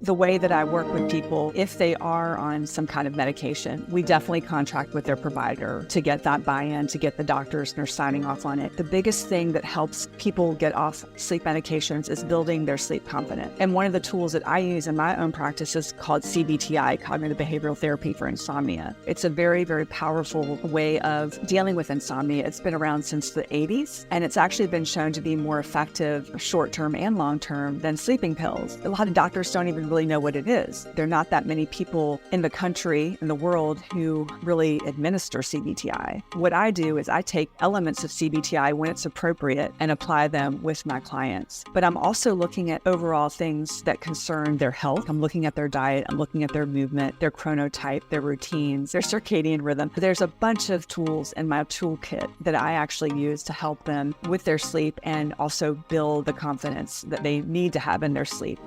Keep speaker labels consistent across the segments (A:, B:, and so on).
A: The way that I work with people, if they are on some kind of medication, we definitely contract with their provider to get that buy-in, to get the doctors nurse signing off on it. The biggest thing that helps people get off sleep medications is building their sleep confidence. And one of the tools that I use in my own practice is called CBT-I, Cognitive Behavioral Therapy for Insomnia. It's a very, very powerful way of dealing with insomnia. It's been around since the 80s, and it's actually been shown to be more effective short-term and long-term than sleeping pills. A lot of doctors don't even really know what it is. There are not that many people in the country, in the world, who really administer CBT-I. What I do is I take elements of CBT-I when it's appropriate and apply them with my clients. But I'm also looking at overall things that concern their health. I'm looking at their diet, I'm looking at their movement, their chronotype, their routines, their circadian rhythm. There's a bunch of tools in my toolkit that I actually use to help them with their sleep and also build the confidence that they need to have in their sleep.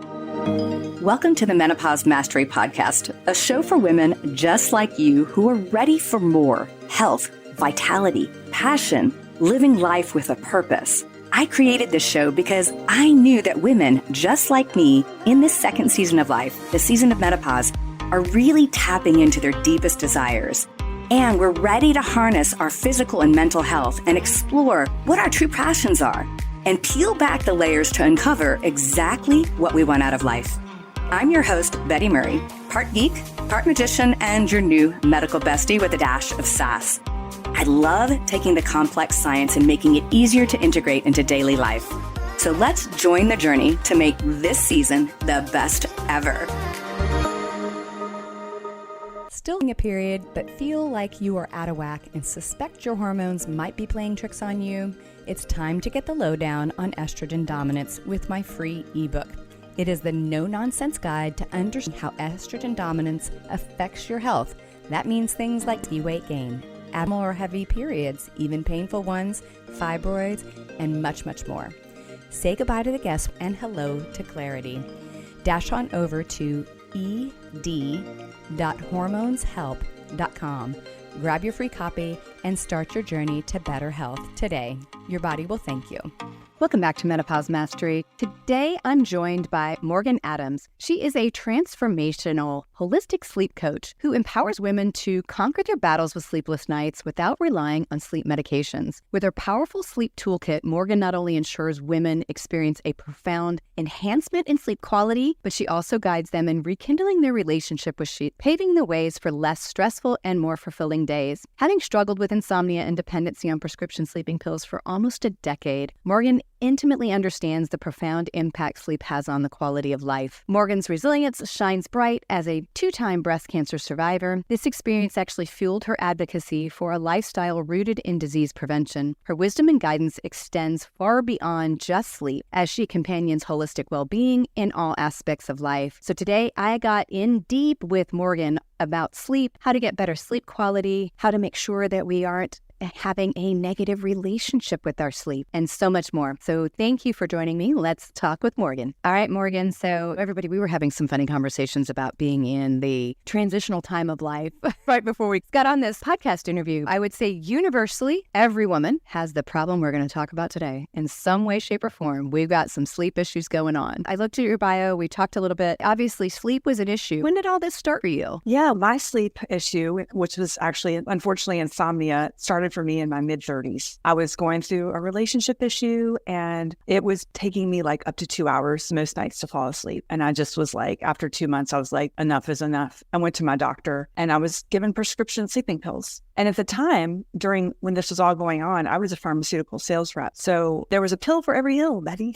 B: Welcome to the Menopause Mastery Podcast, a show for women just like you who are ready for more health, vitality, passion, living life with a purpose. I created this show because I knew that women just like me in this second season of life, the season of menopause, are really tapping into their deepest desires. And we're ready to harness our physical and mental health and explore what our true passions are and peel back the layers to uncover exactly what we want out of life. I'm your host, Betty Murray, part geek, part magician, and your new medical bestie with a dash of sass. I love taking the complex science and making it easier to integrate into daily life. So let's join the journey to make this season the best ever.
C: Still in a period, but feel like you are out of whack and suspect your hormones might be playing tricks on you? It's time to get the lowdown on estrogen dominance with my free ebook. It is the no-nonsense guide to understand how estrogen dominance affects your health. That means things like weight gain, abnormal or heavy periods, even painful ones, fibroids, and much, much more. Say goodbye to the guess and hello to clarity. Dash on over to ed.hormoneshelp.com. Grab your free copy and start your journey to better health today. Your body will thank you.
D: Welcome back to Menopause Mastery. Today, I'm joined by Morgan Adams. She is a transformational, holistic sleep coach who empowers women to conquer their battles with sleepless nights without relying on sleep medications. With her powerful sleep toolkit, Morgan not only ensures women experience a profound enhancement in sleep quality, but she also guides them in rekindling their relationship with sleep, paving the ways for less stressful and more fulfilling days. Having struggled with insomnia and dependency on prescription sleeping pills for almost a decade, Morgan intimately understands the profound impact sleep has on the quality of life. Morgan's resilience shines bright as a two-time breast cancer survivor. This experience actually fueled her advocacy for a lifestyle rooted in disease prevention. Her wisdom and guidance extends far beyond just sleep as she companions holistic well-being in all aspects of life. So today I got in deep with Morgan about sleep, how to get better sleep quality, how to make sure that we aren't having a negative relationship with our sleep, and so much more. So thank you for joining me. Let's talk with Morgan. All right, Morgan. So everybody, we were having some funny conversations about being in the transitional time of life right before we got on this podcast interview. I would say universally, every woman has the problem we're going to talk about today in some way, shape, or form. We've got some sleep issues going on. I looked at your bio. We talked a little bit. Obviously, sleep was an issue. When did all this start for you?
A: Yeah, my sleep issue, which was actually, unfortunately, insomnia, started for me in my mid-30s. I was going through a relationship issue and it was taking me like up to 2 hours most nights to fall asleep. And I just was like, after 2 months, I was like, enough is enough. I went to my doctor and I was given prescription sleeping pills. And at the time, when this was all going on, I was a pharmaceutical sales rep. So there was a pill for every ill, Betty.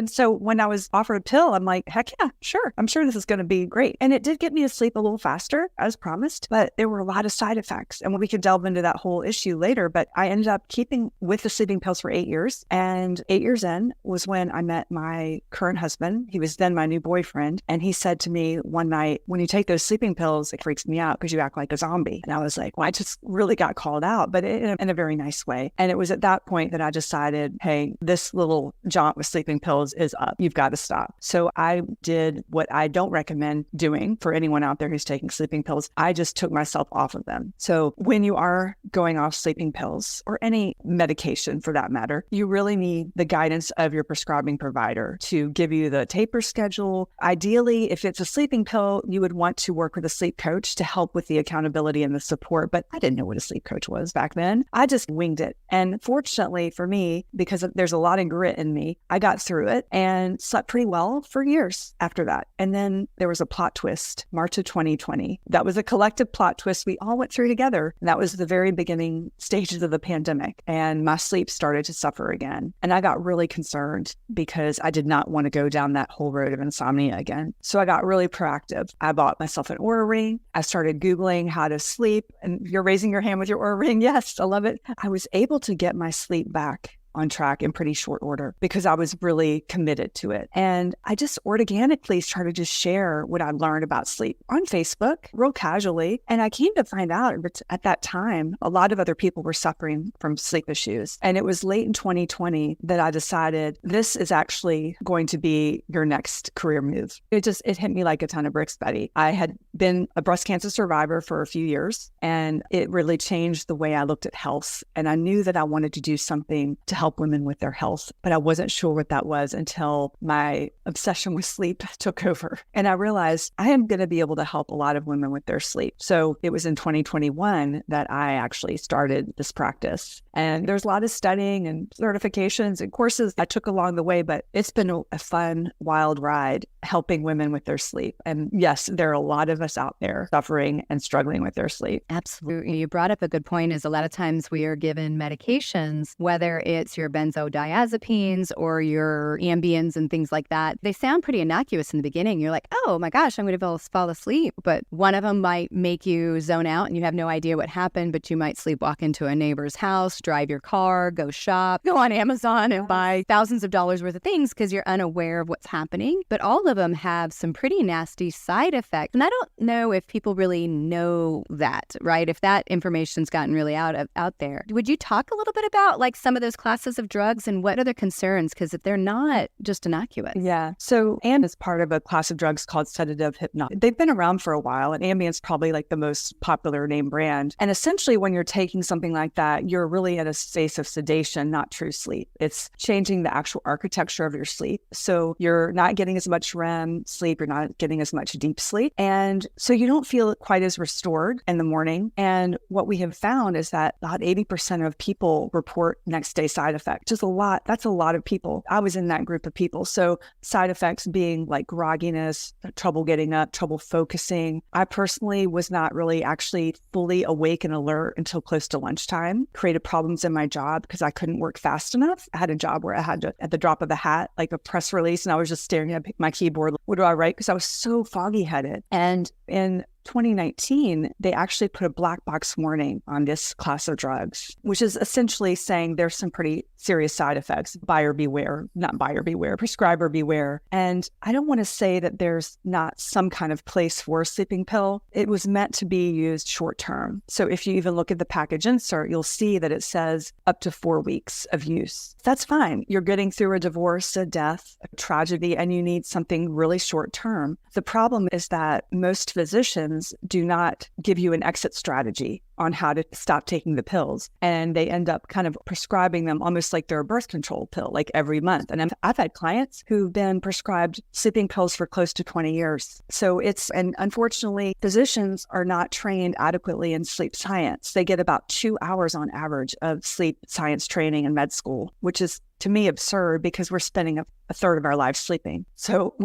A: So when I was offered a pill, I'm like, heck yeah, sure. I'm sure this is going to be great. And it did get me to sleep a little faster as promised, but there were a lot of side effects. And we could delve into that whole issue later, but I ended up keeping with the sleeping pills for 8 years. And 8 years in was when I met my current husband. He was then my new boyfriend. And he said to me one night, when you take those sleeping pills, it freaks me out because you act like a zombie. And I was like, well, I just really got called out, but in a very nice way. And it was at that point that I decided, hey, this little jaunt with sleeping pills is up. You've got to stop. So I did what I don't recommend doing for anyone out there who's taking sleeping pills. I just took myself off of them. So when you are going off sleeping sleeping pills or any medication for that matter, you really need the guidance of your prescribing provider to give you the taper schedule. Ideally, if it's a sleeping pill, you would want to work with a sleep coach to help with the accountability and the support. But I didn't know what a sleep coach was back then. I just winged it. And fortunately for me, because there's a lot of grit in me, I got through it and slept pretty well for years after that. And then there was a plot twist, March of 2020. That was a collective plot twist we all went through together. And that was the very beginning stages of the pandemic. And my sleep started to suffer again. And I got really concerned because I did not want to go down that whole road of insomnia again. So I got really proactive. I bought myself an Oura ring. I started Googling how to sleep. And you're raising your hand with your Oura ring. Yes, I love it. I was able to get my sleep back on track in pretty short order because I was really committed to it. And I just organically started to share what I learned about sleep on Facebook real casually. And I came to find out that at that time, a lot of other people were suffering from sleep issues. And it was late in 2020 that I decided this is actually going to be your next career move. It hit me like a ton of bricks, Betty. I had been a breast cancer survivor for a few years, and it really changed the way I looked at health. And I knew that I wanted to do something to help women with their health, but I wasn't sure what that was until my obsession with sleep took over. And I realized I am going to be able to help a lot of women with their sleep. So it was in 2021 that I actually started this practice. And there's a lot of studying and certifications and courses I took along the way, but it's been a fun, wild ride helping women with their sleep. And yes, there are a lot of us out there suffering and struggling with their sleep.
D: Absolutely. You brought up a good point is a lot of times we are given medications, whether it's your benzodiazepines or your Ambiens and things like that. They sound pretty innocuous in the beginning. You're like, oh my gosh, I'm going to fall asleep. But one of them might make you zone out and you have no idea what happened, but you might sleepwalk into a neighbor's house, drive your car, go shop, go on Amazon and buy thousands of dollars worth of things because you're unaware of what's happening. But all of them have some pretty nasty side effects. And I don't know if people really know that, right? If that information's gotten really out there. Would you talk a little bit about like some of those classes of drugs and what are the concerns? Because if they're not just innocuous.
A: Yeah. So Ambien is part of a class of drugs called sedative hypnotic. They've been around for a while, and Ambien's probably like the most popular name brand. And essentially when you're taking something like that, you're really in a space of sedation, not true sleep. It's changing the actual architecture of your sleep. So you're not getting as much REM sleep, you're not getting as much deep sleep. And so you don't feel quite as restored in the morning. And what we have found is that about 80% of people report next day side effects, which is a lot. That's a lot of people. I was in that group of people. So side effects being like grogginess, trouble getting up, trouble focusing. I personally was not really actually fully awake and alert until close to lunchtime. Created problems in my job because I couldn't work fast enough. I had a job where I had to, at the drop of a hat, like a press release, and I was just staring at my keyboard. What do I write? Because I was so foggy headed. And in 2019, they actually put a black box warning on this class of drugs, which is essentially saying there's some pretty serious side effects. Buyer beware, not buyer beware, prescriber beware. And I don't want to say that there's not some kind of place for a sleeping pill. It was meant to be used short term. So if you even look at the package insert, you'll see that it says up to 4 weeks of use. That's fine. You're getting through a divorce, a death, a tragedy, and you need something really short term. The problem is that most physicians do not give you an exit strategy on how to stop taking the pills. And they end up kind of prescribing them almost like they're a birth control pill, like every month. And I've had clients who've been prescribed sleeping pills for close to 20 years. So and unfortunately, physicians are not trained adequately in sleep science. They get about 2 hours on average of sleep science training in med school, which is to me absurd because we're spending a third of our lives sleeping. So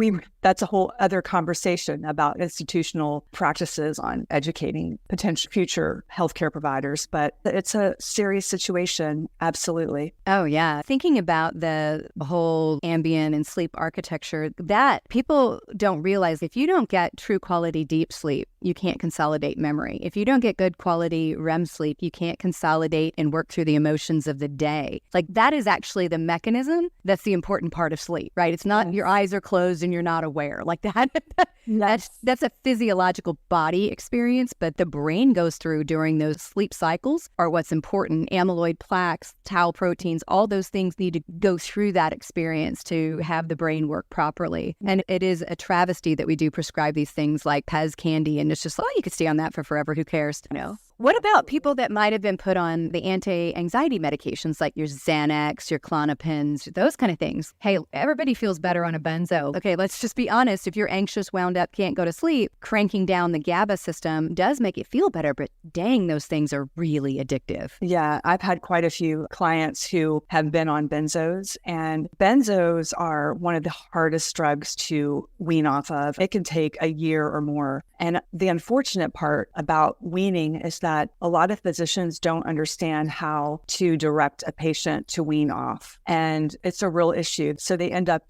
A: that's a whole other conversation about institutional practices on educating potential future healthcare providers, but it's a serious situation. Absolutely.
D: Oh yeah. Thinking about the whole Ambien and sleep architecture, that people don't realize if you don't get true quality deep sleep, you can't consolidate memory. If you don't get good quality REM sleep, you can't consolidate and work through the emotions of the day. Like that is actually the mechanism that's the important part of sleep, right? It's not your eyes are closed and you're not aware like that. That's a physiological body experience, but the brain goes through during those sleep cycles are what's important. Amyloid plaques, tau proteins, all those things need to go through that experience to have the brain work properly. And it is a travesty that we do prescribe these things like Pez candy and it's just, oh, you could stay on that for forever. Who cares? What about people that might have been put on the anti-anxiety medications like your Xanax, your Klonopins, those kind of things? Hey, everybody feels better on a benzo. Okay, let's just be honest. If you're anxious, wound up, can't go to sleep, cranking down the GABA system does make it feel better, but dang, those things are really addictive.
A: Yeah, I've had quite a few clients who have been on benzos, and benzos are one of the hardest drugs to wean off of. It can take a year or more. And the unfortunate part about weaning is that a lot of physicians don't understand how to direct a patient to wean off. And it's a real issue. So they end up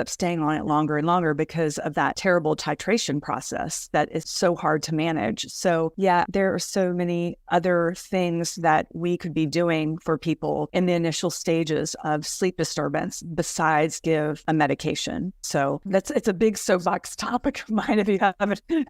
A: staying on it longer and longer because of that terrible titration process that is so hard to manage. So yeah, there are so many other things that we could be doing for people in the initial stages of sleep disturbance besides give a medication. So it's a big soapbox topic of mine if you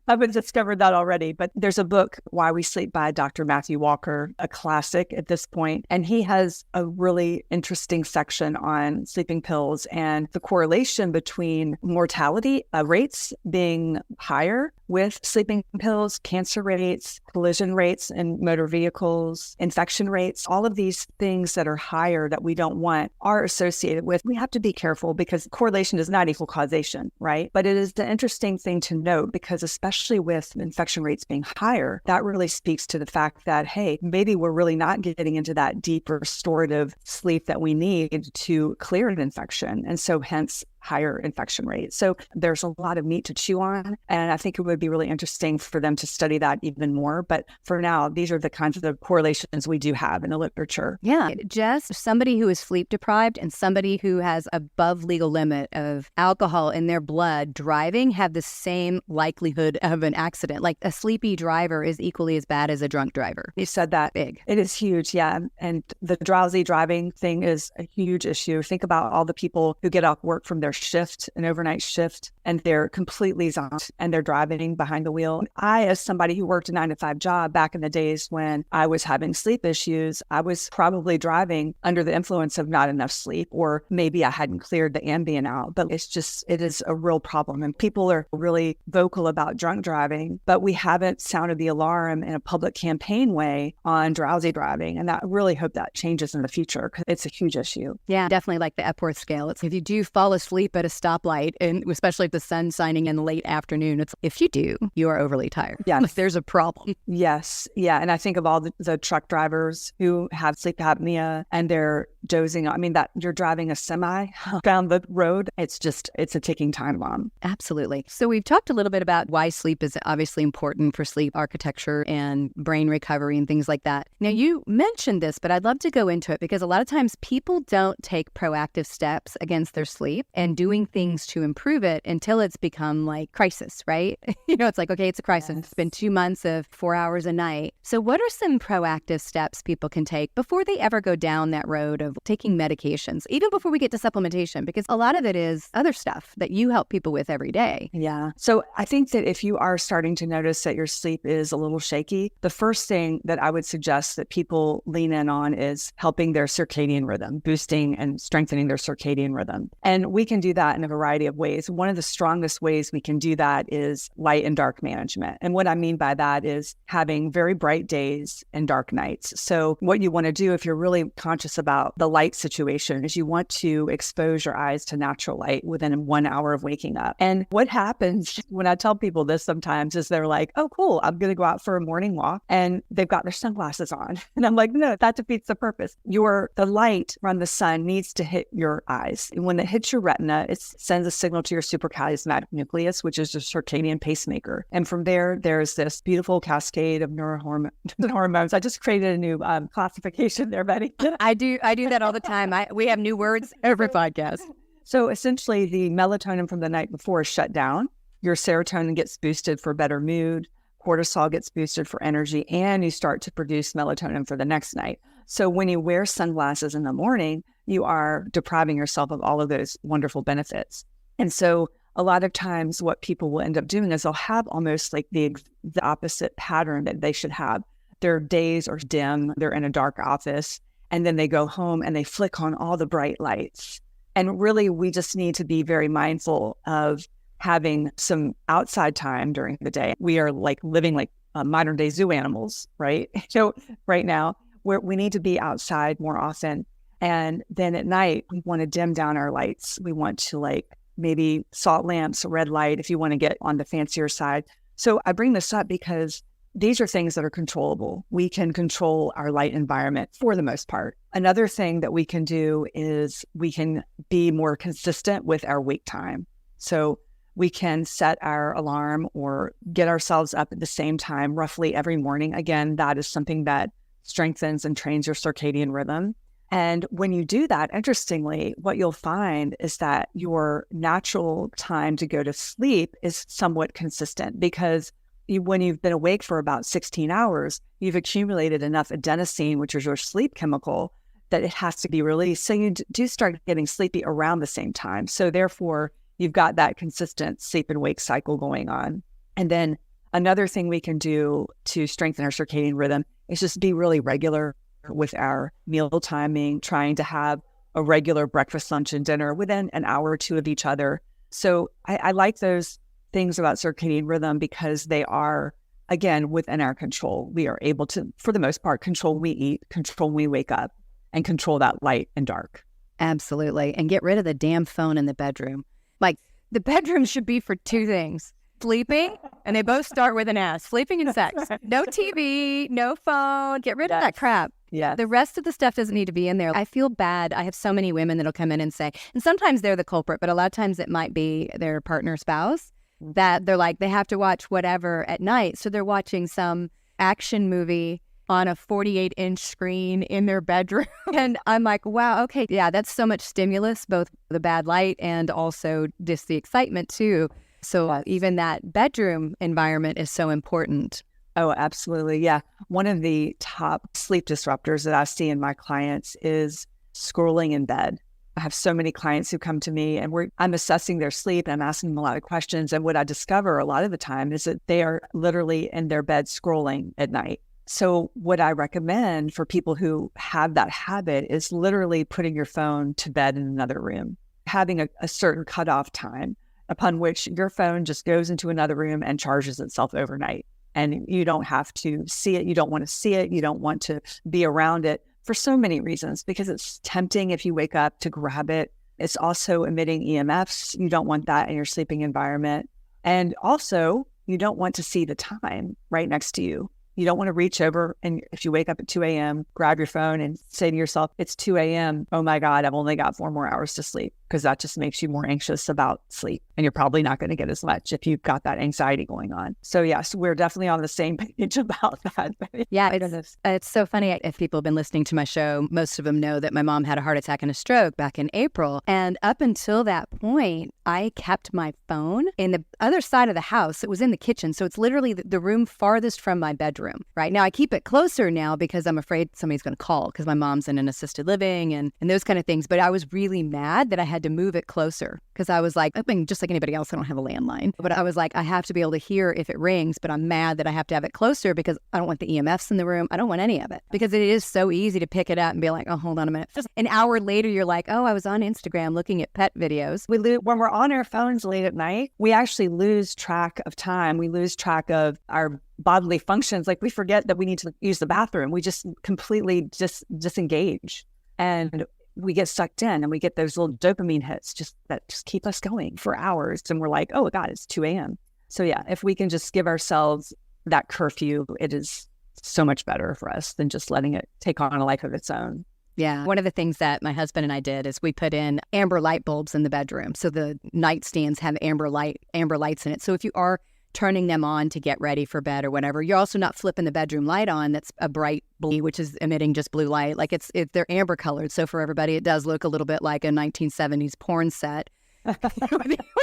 A: haven't discovered that already. But there's a book, Why We Sleep by Dr. Matthew Walker, a classic at this point. And he has a really interesting section on sleeping pills and the correlation between mortality rates being higher with sleeping pills, cancer rates, collision rates in motor vehicles, infection rates, all of these things that are higher that we don't want are associated with. We have to be careful because correlation does not equal causation, right? But it is the interesting thing to note because especially with infection rates being higher, that really speaks to the fact that, hey, maybe we're really not getting into that deep restorative sleep that we need to clear an infection. And so hence higher infection rates. So there's a lot of meat to chew on. And I think it would be really interesting for them to study that even more. But for now, these are the kinds of correlations we do have in the literature.
D: Yeah, just somebody who is sleep deprived and somebody who has above legal limit of alcohol in their blood driving have the same likelihood of an accident. Like a sleepy driver is equally as bad as a drunk driver.
A: You said that.
D: Big.
A: It is huge, yeah. And the drowsy driving thing is a huge issue. Think about all the people who get off work from their shift, an overnight shift, and they're completely zonked and they're driving behind the wheel. I, as somebody who worked a 9-to-5 job back in the days when I was having sleep issues, I was probably driving under the influence of not enough sleep, or maybe I hadn't cleared the Ambien out. But it is a real problem. And people are really vocal about drunk driving, but we haven't sounded the alarm in a public campaign way on drowsy driving. And I really hope that changes in the future because it's a huge issue.
D: Yeah, definitely like the Epworth scale. It's if you do fall asleep at a stoplight, and especially if the sun's shining in the late afternoon, it's if you do, you are overly tired.
A: Yeah.
D: Like there's a problem.
A: Yes. Yeah. And I think of all the truck drivers who have sleep apnea and they're dozing. I mean, that you're driving a semi down the road. It's a ticking time bomb.
D: Absolutely. So we've talked a little bit about why sleep is obviously important for sleep architecture and brain recovery and things like that. Now, you mentioned this, but I'd love to go into it because a lot of times people don't take proactive steps against their sleep and doing things to improve it until it's become like crisis, right? It's like, okay, it's a crisis. Yes. It's been 2 months of 4 hours a night. So what are some proactive steps people can take before they ever go down that road of taking medications, even before we get to supplementation? Because a lot of it is other stuff that you help people with every day.
A: Yeah. So I think that if you are starting to notice that your sleep is a little shaky, the first thing that I would suggest that people lean in on is helping their circadian rhythm, boosting and strengthening their circadian rhythm. And we can do that in a variety of ways. One of the strongest ways we can do that is light and dark management. And what I mean by that is having very bright days and dark nights. So what you want to do if you're really conscious about the light situation is you want to expose your eyes to natural light within 1 hour of waking up. And what happens when I tell people this sometimes is they're like, oh, cool, I'm going to go out for a morning walk. And they've got their sunglasses on. And I'm like, no, that defeats the purpose. The light from the sun needs to hit your eyes. And when it hits your retina, it sends a signal to your suprachiasmatic nucleus, which is a circadian pacemaker. And from there's this beautiful cascade of neurohormones. I just created a new classification there, Betty.
D: I do that all the time. We have new words every podcast.
A: So essentially, the melatonin from the night before is shut down. Your serotonin gets boosted for better mood. Cortisol gets boosted for energy, and you start to produce melatonin for the next night. So when you wear sunglasses in the morning, you are depriving yourself of all of those wonderful benefits. And so a lot of times what people will end up doing is they'll have almost like the opposite pattern that they should have. Their days are dim, they're in a dark office, and then they go home and they flick on all the bright lights. And really, we just need to be very mindful of having some outside time during the day. We are like living like modern day zoo animals, right? So right now we need to be outside more often. And then at night, we want to dim down our lights. We want to like maybe salt lamps, red light, if you want to get on the fancier side. So I bring this up because these are things that are controllable. We can control our light environment for the most part. Another thing that we can do is we can be more consistent with our wake time. So we can set our alarm or get ourselves up at the same time roughly every morning. Again, that is something that strengthens and trains your circadian rhythm. And when you do that, interestingly, what you'll find is that your natural time to go to sleep is somewhat consistent because when you've been awake for about 16 hours, you've accumulated enough adenosine, which is your sleep chemical, that it has to be released. So you do start getting sleepy around the same time. So therefore, you've got that consistent sleep and wake cycle going on. And then another thing we can do to strengthen our circadian rhythm is just be really regular with our meal timing, trying to have a regular breakfast, lunch, and dinner within an hour or two of each other. So I like those things about circadian rhythm because they are, again, within our control. We are able to, for the most part, control when we eat, control when we wake up, and control that light and dark.
D: Absolutely. And get rid of the damn phone in the bedroom. Like, the bedroom should be for two things. Sleeping, and they both start with an S. Sleeping and sex. No TV, no phone. Get rid of that crap.
A: Yeah.
D: The rest of the stuff doesn't need to be in there. I feel bad. I have so many women that'll come in and say, and sometimes they're the culprit, but a lot of times it might be their partner, spouse, that they're like, they have to watch whatever at night. So they're watching some action movie on a 48-inch screen in their bedroom. And I'm like, wow, okay, yeah, that's so much stimulus, both the bad light and also just the excitement too. So even that bedroom environment is so important.
A: Oh, absolutely. Yeah. One of the top sleep disruptors that I see in my clients is scrolling in bed. I have so many clients who come to me and I'm assessing their sleep and I'm asking them a lot of questions. And what I discover a lot of the time is that they are literally in their bed scrolling at night. So what I recommend for people who have that habit is literally putting your phone to bed in another room, having a certain cutoff time upon which your phone just goes into another room and charges itself overnight. And you don't have to see it. You don't want to see it. You don't want to be around it for so many reasons, because it's tempting if you wake up to grab it. It's also emitting EMFs. You don't want that in your sleeping environment. And also, you don't want to see the time right next to you. You don't want to reach over and if you wake up at 2 a.m., grab your phone and say to yourself, it's 2 a.m. Oh my God, I've only got 4 more hours to sleep, because that just makes you more anxious about sleep. And you're probably not going to get as much if you've got that anxiety going on. So yes, we're definitely on the same page about that.
D: Yeah, it's so funny. If people have been listening to my show, most of them know that my mom had a heart attack and a stroke back in April. And up until that point, I kept my phone in the other side of the house. It was in the kitchen. So it's literally the room farthest from my bedroom. Right now, I keep it closer now because I'm afraid somebody's going to call, because my mom's in an assisted living and those kind of things. But I was really mad that I had to move it closer, because I was like, I mean, just like anybody else, I don't have a landline. But I was like, I have to be able to hear if it rings, but I'm mad that I have to have it closer because I don't want the EMFs in the room. I don't want any of it, because it is so easy to pick it up and be like, oh, hold on a minute. Just an hour later, you're like, oh, I was on Instagram looking at pet videos.
A: When we're on our phones late at night, we actually lose track of time. We lose track of our bodily functions. Like, we forget that we need to use the bathroom. We just completely disengage, and we get sucked in, and we get those little dopamine hits that keep us going for hours. And we're like, oh God, it's 2 a.m. So yeah, if we can just give ourselves that curfew, it is so much better for us than just letting it take on a life of its own.
D: Yeah. One of the things that my husband and I did is we put in amber light bulbs in the bedroom. So the nightstands have amber lights in it. So if you are turning them on to get ready for bed or whatever, you're also not flipping the bedroom light on that's a bright blue, which is emitting just blue light. Like they're amber colored. So for everybody, it does look a little bit like a 1970s porn set with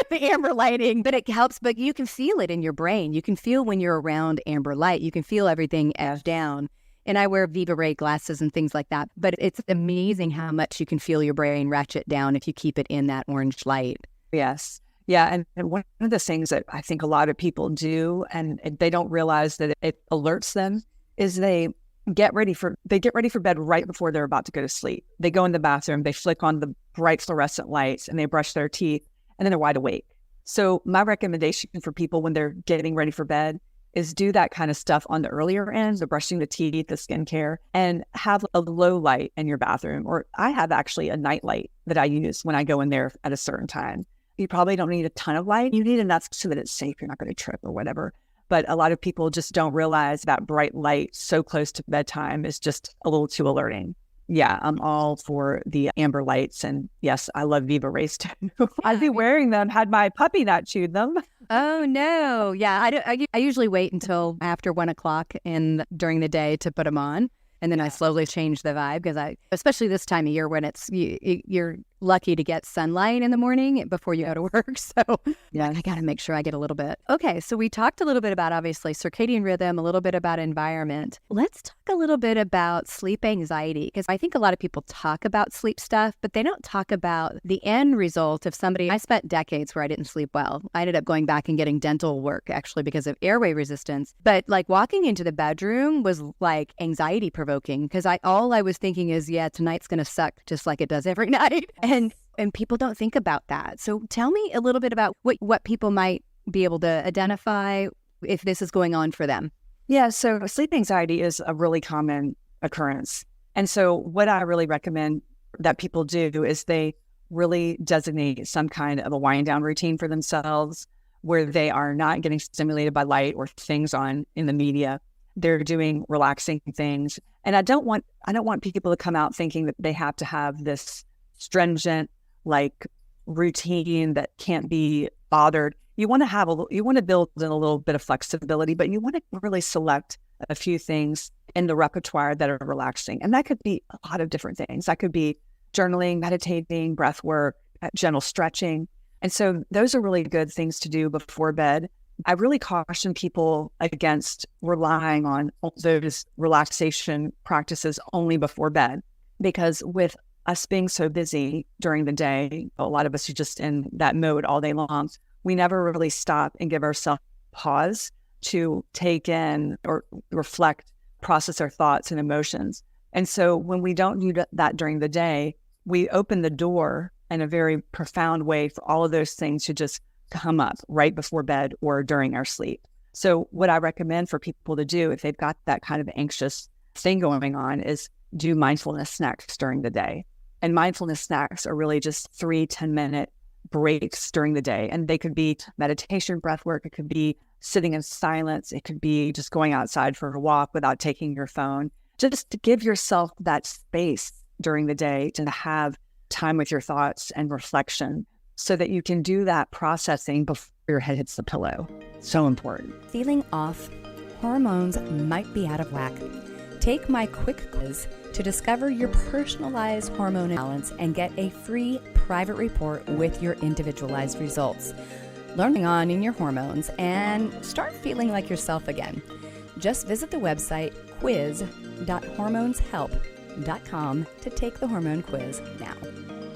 D: the amber lighting, but it helps. But you can feel it in your brain. You can feel when you're around amber light. You can feel everything edged down. And I wear Viva Ray glasses and things like that. But it's amazing how much you can feel your brain ratchet down if you keep it in that orange light.
A: Yes. Yeah. And one of the things that I think a lot of people do, and they don't realize that it alerts them, is they get ready for bed right before they're about to go to sleep. They go in the bathroom, they flick on the bright fluorescent lights, and they brush their teeth, and then they're wide awake. So my recommendation for people when they're getting ready for bed is do that kind of stuff on the earlier end, the brushing the teeth, the skincare, and have a low light in your bathroom. Or I have actually a night light that I use when I go in there at a certain time. You probably don't need a ton of light. You need enough so that it's safe. You're not going to trip or whatever. But a lot of people just don't realize that bright light so close to bedtime is just a little too alerting. Yeah, I'm all for the amber lights. And yes, I love Viva Rays too. I'd be wearing them had my puppy not chewed them.
D: Oh, no. Yeah, I usually wait until after 1 o'clock during the day to put them on. And then I slowly change the vibe because especially this time of year when you're lucky to get sunlight in the morning before you go to work. So yeah, I got to make sure I get a little bit. Okay, so we talked a little bit about obviously circadian rhythm, a little bit about environment. Let's talk a little bit about sleep anxiety because I think a lot of people talk about sleep stuff, but they don't talk about the end result of somebody. I spent decades where I didn't sleep well. I ended up going back and getting dental work actually because of airway resistance. But like walking into the bedroom was like anxiety provoking because all I was thinking is, yeah, tonight's going to suck just like it does every night. And people don't think about that. So tell me a little bit about what people might be able to identify if this is going on for them.
A: Yeah, so sleep anxiety is a really common occurrence. And so what I really recommend that people do is they really designate some kind of a wind down routine for themselves where they are not getting stimulated by light or things on in the media. They're doing relaxing things. And I don't want people to come out thinking that they have to have this stringent like routine that can't be bothered. You want to build in a little bit of flexibility, but you want to really select a few things in the repertoire that are relaxing. And that could be a lot of different things. That could be journaling, meditating, breath work, gentle stretching. And so those are really good things to do before bed. I really caution people against relying on those relaxation practices only before bed, because with us being so busy during the day, a lot of us are just in that mode all day long. We never really stop and give ourselves pause to take in or reflect, process our thoughts and emotions. And so when we don't do that during the day, we open the door in a very profound way for all of those things to just come up right before bed or during our sleep. So what I recommend for people to do if they've got that kind of anxious thing going on is do mindfulness snacks during the day. And mindfulness snacks are really just 3 10-minute breaks during the day. And they could be meditation, breath work. It could be sitting in silence. It could be just going outside for a walk without taking your phone. Just to give yourself that space during the day to have time with your thoughts and reflection so that you can do that processing before your head hits the pillow. So important.
C: Feeling off? Hormones might be out of whack. Take my quick quiz to discover your personalized hormone balance and get a free private report with your individualized results. Learning on in your hormones and start feeling like yourself again. Just visit the website quiz.hormoneshelp.com to take the hormone quiz now.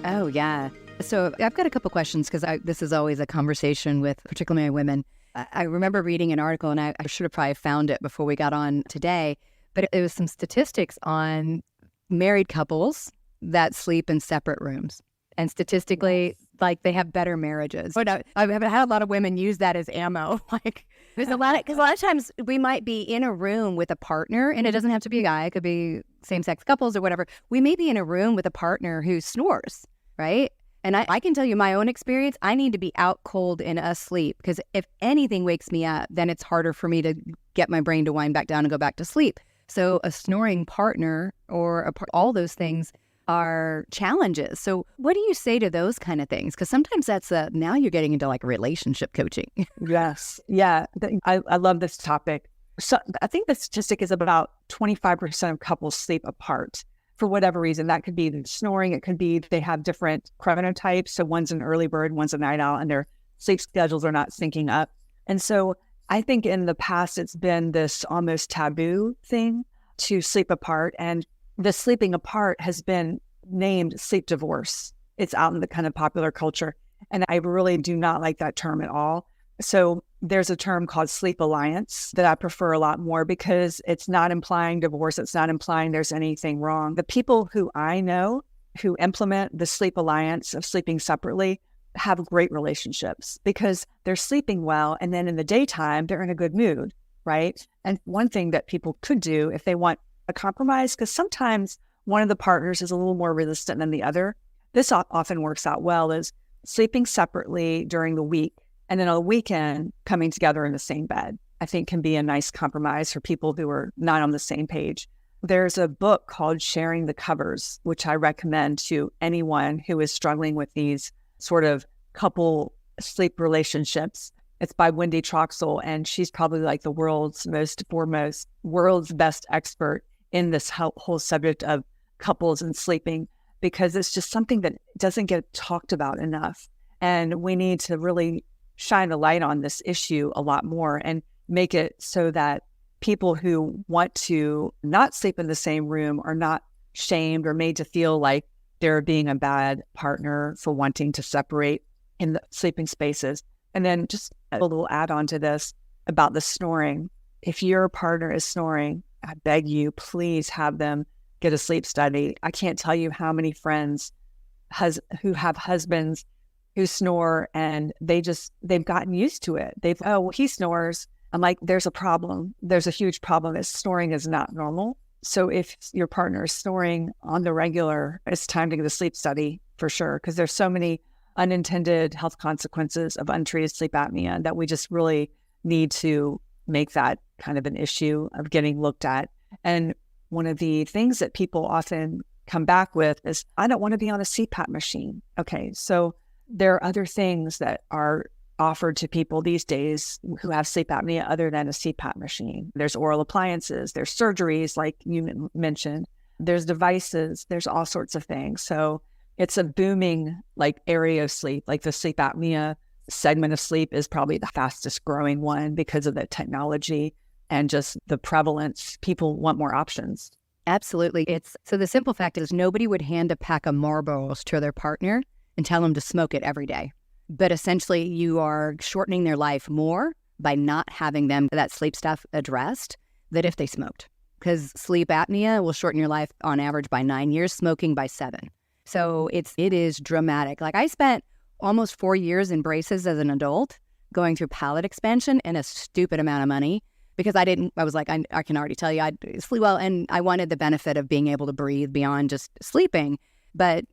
D: Oh, yeah. So I've got a couple questions because this is always a conversation with particularly my women. I remember reading an article, and I should have probably found it before we got on today, but it was some statistics on married couples that sleep in separate rooms. And statistically, like they have better marriages. But I've had a lot of women use that as ammo. Like there's a lot of times we might be in a room with a partner, and it doesn't have to be a guy. It could be same-sex couples or whatever. We may be in a room with a partner who snores, right? And I can tell you my own experience, I need to be out cold and asleep because if anything wakes me up, then it's harder for me to get my brain to wind back down and go back to sleep. So a snoring partner or all those things are challenges. So what do you say to those kind of things? Because sometimes that's now you're getting into like relationship coaching.
A: Yes. Yeah. I love this topic. So I think the statistic is about 25% of couples sleep apart. For whatever reason, that could be the snoring. It could be they have different chronotypes. So one's an early bird, one's a night owl, and their sleep schedules are not syncing up. And so I think in the past, it's been this almost taboo thing to sleep apart. And the sleeping apart has been named sleep divorce. It's out in the kind of popular culture. And I really do not like that term at all. So there's a term called sleep alliance that I prefer a lot more because it's not implying divorce. It's not implying there's anything wrong. The people who I know who implement the sleep alliance of sleeping separately have great relationships because they're sleeping well. And then in the daytime, they're in a good mood. right? And one thing that people could do if they want a compromise, because sometimes one of the partners is a little more resistant than the other. This often works out well, is sleeping separately during the week and then on the weekend coming together in the same bed. I think can be a nice compromise for people who are not on the same page. There's a book called Sharing the Covers, which I recommend to anyone who is struggling with these sort of couple sleep relationships. It's by Wendy Troxel, and she's probably like the world's best expert in this whole subject of couples and sleeping, because it's just something that doesn't get talked about enough. And we need to really shine a light on this issue a lot more and make it so that people who want to not sleep in the same room are not shamed or made to feel like they're being a bad partner for wanting to separate in the sleeping spaces. And then just a little add-on to this about the snoring. If your partner is snoring, I beg you, please have them get a sleep study. I can't tell you how many friends who have husbands who snore, and they've gotten used to it. Oh, well, he snores. I'm like, there's a problem. There's a huge problem. Snoring is not normal. So if your partner is snoring on the regular, it's time to get a sleep study for sure, because there's so many unintended health consequences of untreated sleep apnea that we just really need to make that kind of an issue of getting looked at. And one of the things that people often come back with is, I don't want to be on a CPAP machine. Okay, so there are other things that are offered to people these days who have sleep apnea other than a CPAP machine. There's oral appliances, there's surgeries like you mentioned, there's devices, there's all sorts of things. So it's a booming area of sleep. Like the sleep apnea segment of sleep is probably the fastest growing one because of the technology and just the prevalence. People want more options.
D: Absolutely. So the simple fact is nobody would hand a pack of Marlboros to their partner and tell them to smoke it every day. But essentially you are shortening their life more by not having them that sleep stuff addressed than if they smoked. Because sleep apnea will shorten your life on average by 9 years, smoking by 7. So it is dramatic. I spent almost 4 years in braces as an adult, going through palate expansion and a stupid amount of money because I was like, I can already tell you I sleep well, and I wanted the benefit of being able to breathe beyond just sleeping. But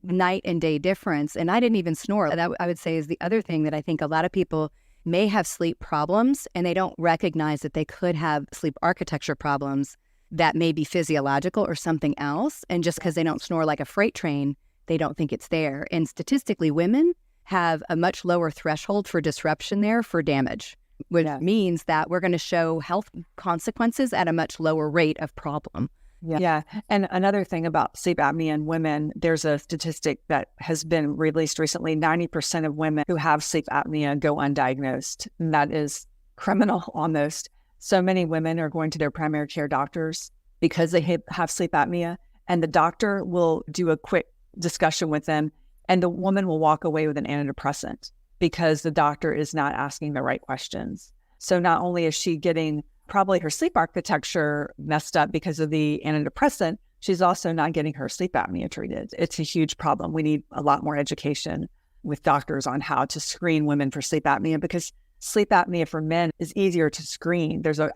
D: night and day difference, and I didn't even snore. That I would say is the other thing that I think a lot of people may have sleep problems and they don't recognize that they could have sleep architecture problems that may be physiological or something else. And just because they don't snore like a freight train, they don't think it's there. And statistically, women have a much lower threshold for disruption there for damage, which means that we're going to show health consequences at a much lower rate of problem.
A: Yeah. And another thing about sleep apnea in women, there's a statistic that has been released recently. 90% of women who have sleep apnea go undiagnosed. And that is criminal almost. So many women are going to their primary care doctors because they have sleep apnea, and the doctor will do a quick discussion with them, and the woman will walk away with an antidepressant because the doctor is not asking the right questions. So not only is she getting probably her sleep architecture messed up because of the antidepressant, she's also not getting her sleep apnea treated. It's a huge problem. We need a lot more education with doctors on how to screen women for sleep apnea, because sleep apnea for men is easier to screen. There's a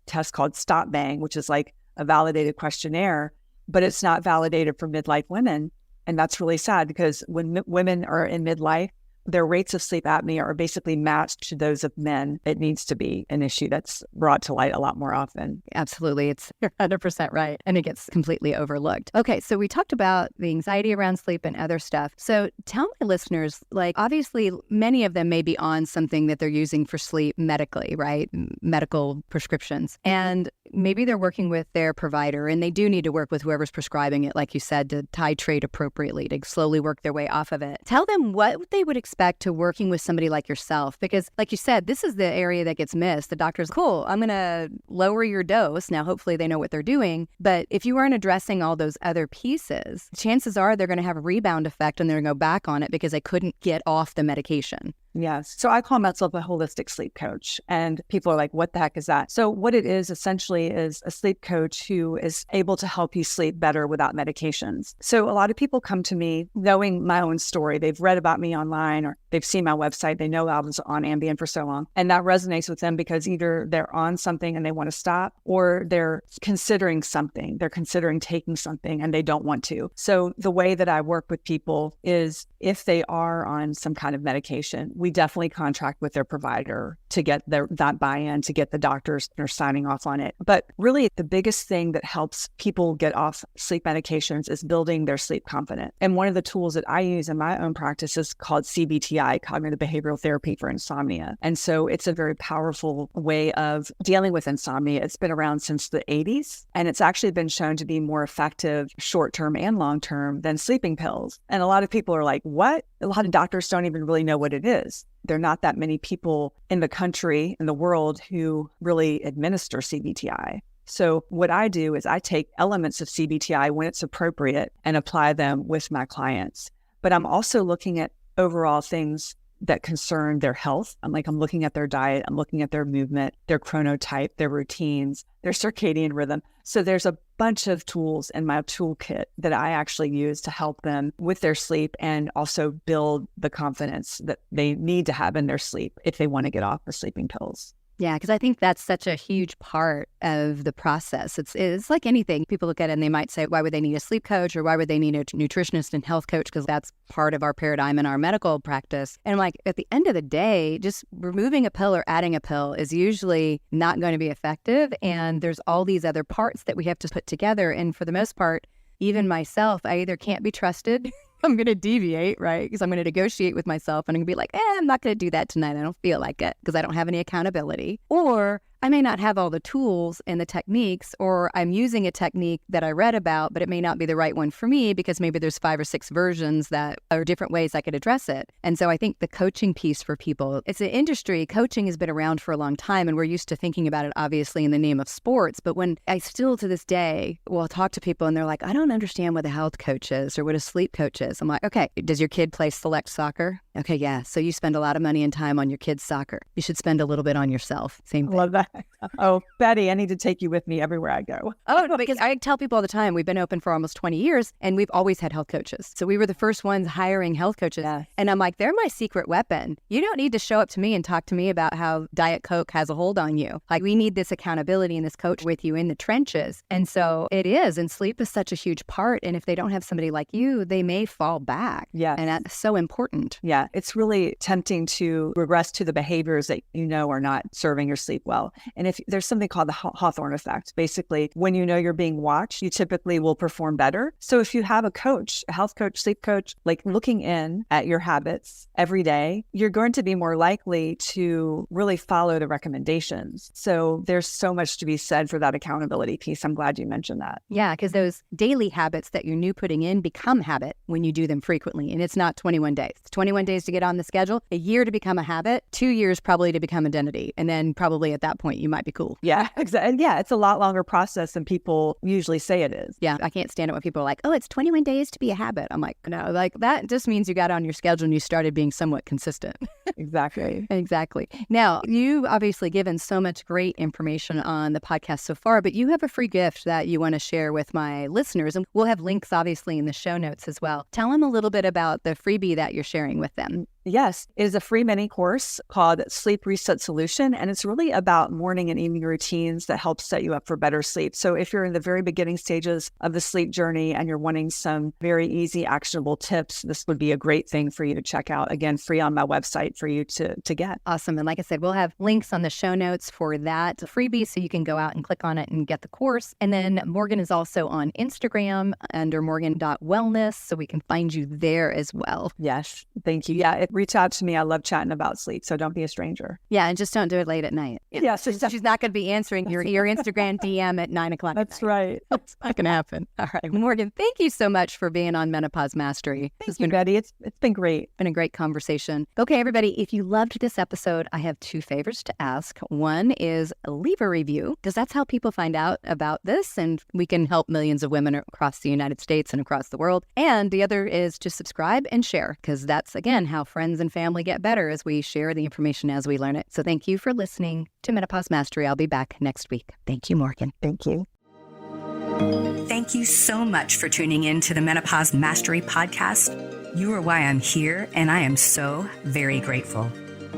A: test called Stop Bang, which is like a validated questionnaire, but it's not validated for midlife women. And that's really sad, because when women are in midlife, their rates of sleep apnea are basically matched to those of men. It needs to be an issue that's brought to light a lot more often.
D: Absolutely. You're 100% right. And it gets completely overlooked. Okay. So we talked about the anxiety around sleep and other stuff. So tell my listeners, obviously many of them may be on something that they're using for sleep medically, right? Medical prescriptions. And maybe they're working with their provider, and they do need to work with whoever's prescribing it, like you said, to titrate appropriately, to slowly work their way off of it. Tell them what they would expect to working with somebody like yourself, because like you said, this is the area that gets missed. The doctor's, cool, I'm going to lower your dose. Now, hopefully they know what they're doing. But if you aren't addressing all those other pieces, chances are they're going to have a rebound effect and they're going to go back on it because they couldn't get off the medication.
A: Yes. So I call myself a holistic sleep coach, and people are like, what the heck is that? So what it is essentially is a sleep coach who is able to help you sleep better without medications. So a lot of people come to me knowing my own story. They've read about me online or they've seen my website. They know I was on Ambien for so long. And that resonates with them because either they're on something and they want to stop, or they're considering something. They're considering taking something and they don't want to. So the way that I work with people is if they are on some kind of medication, we definitely contract with their provider to get that buy-in, to get the doctors that are signing off on it. But really, the biggest thing that helps people get off sleep medications is building their sleep confidence. And one of the tools that I use in my own practice is called CBT-I, cognitive behavioral therapy for insomnia. And so it's a very powerful way of dealing with insomnia. It's been around since the 80s, and it's actually been shown to be more effective short-term and long-term than sleeping pills. And a lot of people are like, what? A lot of doctors don't even really know what it is. There are not that many people in the country, in the world, who really administer CBT-I. So what I do is I take elements of CBT-I when it's appropriate and apply them with my clients. But I'm also looking at overall things that concern their health. I'm looking at their diet, I'm looking at their movement, their chronotype, their routines, their circadian rhythm. So there's a bunch of tools in my toolkit that I actually use to help them with their sleep and also build the confidence that they need to have in their sleep if they want to get off the sleeping pills.
D: Yeah, because I think that's such a huge part of the process. It's like anything. People look at it and they might say, why would they need a sleep coach, or why would they need a nutritionist and health coach? Because that's part of our paradigm in our medical practice. And like at the end of the day, just removing a pill or adding a pill is usually not going to be effective. And there's all these other parts that we have to put together. And for the most part, even myself, I either can't be trusted, I'm going to deviate, right? Because I'm going to negotiate with myself and I'm going to be like, I'm not going to do that tonight. I don't feel like it because I don't have any accountability. Or I may not have all the tools and the techniques, or I'm using a technique that I read about, but it may not be the right one for me because maybe there's 5 or 6 versions that are different ways I could address it. And so I think the coaching piece for people, it's an industry. Coaching has been around for a long time and we're used to thinking about it obviously in the name of sports. But when I still to this day will talk to people and they're like, I don't understand what a health coach is or what a sleep coach is. I'm like, okay, does your kid play select soccer? Okay, yeah. So you spend a lot of money and time on your kid's soccer. You should spend a little bit on yourself. Same thing.
A: I love that. Oh, Betty, I need to take you with me everywhere I go.
D: Oh, no, because I tell people all the time, we've been open for almost 20 years and we've always had health coaches. So we were the first ones hiring health coaches.
A: Yeah.
D: And I'm like, they're my secret weapon. You don't need to show up to me and talk to me about how Diet Coke has a hold on you. Like we need this accountability and this coach with you in the trenches. And so it is. And sleep is such a huge part. And if they don't have somebody like you, they may fall back.
A: Yeah.
D: And that's so important.
A: Yeah. It's really tempting to regress to the behaviors that you know are not serving your sleep well. And if there's something called the Hawthorne effect, basically, when you know you're being watched, you typically will perform better. So if you have a coach, a health coach, sleep coach, like looking in at your habits every day, you're going to be more likely to really follow the recommendations. So there's so much to be said for that accountability piece. I'm glad you mentioned that.
D: Yeah, because those daily habits that you're new putting in become habit when you do them frequently. And it's not 21 days. It's 21 days to get on the schedule, a year to become a habit, 2 years probably to become identity. And then probably at that point, you might be cool.
A: Yeah, exactly. Yeah, it's a lot longer process than people usually say it is.
D: Yeah, I can't stand it when people are like, oh, it's 21 days to be a habit. I'm like, no, like that just means you got on your schedule and you started being somewhat consistent.
A: Exactly.
D: Exactly. Now, you've obviously given so much great information on the podcast so far, but you have a free gift that you want to share with my listeners. And we'll have links obviously in the show notes as well. Tell them a little bit about the freebie that you're sharing with them.
A: Yes, it is a free mini course called Sleep Reset Solution, and it's really about morning and evening routines that help set you up for better sleep. So if you're in the very beginning stages of the sleep journey and you're wanting some very easy, actionable tips, this would be a great thing for you to check out. Again, free on my website for you to get.
D: Awesome. And like I said, we'll have links on the show notes for that freebie so you can go out and click on it and get the course. And then Morgan is also on Instagram under morgan.wellness, so we can find you there as well.
A: Yes, thank you. Yeah, reach out to me. I love chatting about sleep, so don't be a stranger.
D: Yeah, and just don't do it late at night.
A: Yeah,
D: she's not going to be answering your Instagram DM at 9 o'clock.
A: That's right.
D: It's not going to happen. All right, Morgan, thank you so much for being on Menopause Mastery.
A: Thank you, Betty. It's been great.
D: Been a great conversation. Okay, everybody, if you loved this episode, I have 2 favors to ask. One is leave a review, because that's how people find out about this, and we can help millions of women across the United States and across the world. And the other is to subscribe and share, because that's, again, how friends friends and family get better as we share the information as we learn it. So thank you for listening to Menopause Mastery. I'll be back next week. Thank you, Morgan.
A: Thank you.
B: Thank you so much for tuning in to the Menopause Mastery podcast. You are why I'm here, and I am so very grateful.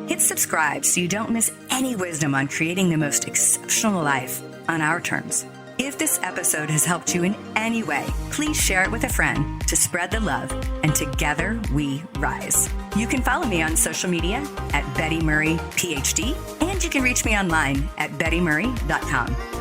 B: Hit subscribe so you don't miss any wisdom on creating the most exceptional life on our terms. If this episode has helped you in any way, please share it with a friend to spread the love, and together we rise. You can follow me on social media at Betty Murray, PhD, and you can reach me online at bettymurray.com.